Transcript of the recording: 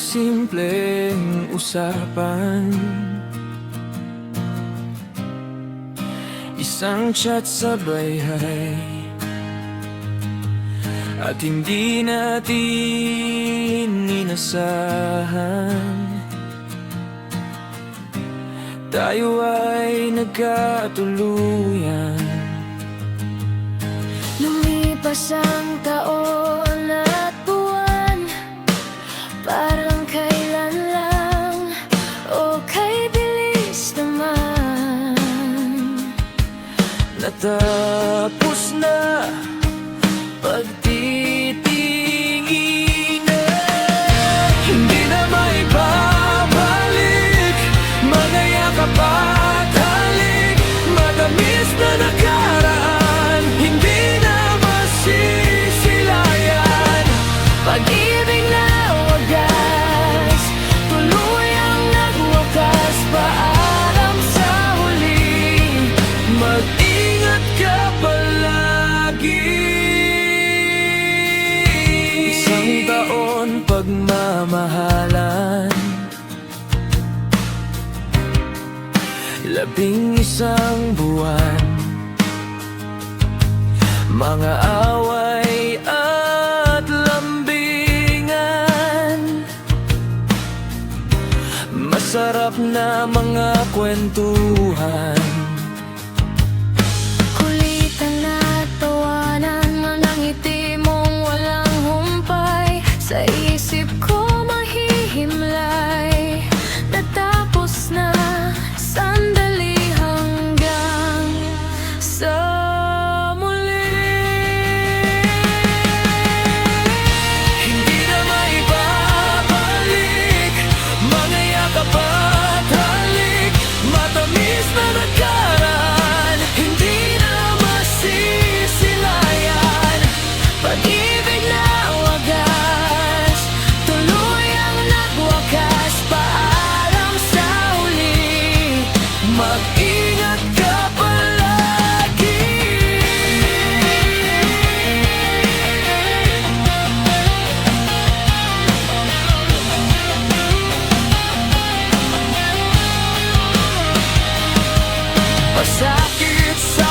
simpleng usapan, isang chat sabay hay, at hindi natin inasahan, tayo ay nagkatuluyan. Lumipas ang taon at buwan, parang kailan lang, o kay bilis naman. Natapos na pagtitinginan, hindi na maibabalik, mga yakap at halik, matamis na nakaraan, hindi na masisilayan. Pag-ibig na wagas, tuluyang nagwakas, paalam sa huli, Mag-ingat ka palagi. Isang taon pagmamahalan, 11 buwan, mga away at lambingan, masarap na mga kwentuhan, kulitan at tawanan, mga ngiti mong walang humpay, sa isip ko mahihimlay. Natapos na sandali hanggang sa muli. hindi na maibabalik, mga yakap at halik, matamis na nakaraan, hindi na masisilayan. Pag-ibig na wagas, tuluyang nagwakas, paalam sa huli, Mag-ingat ka palagi. Masakit sa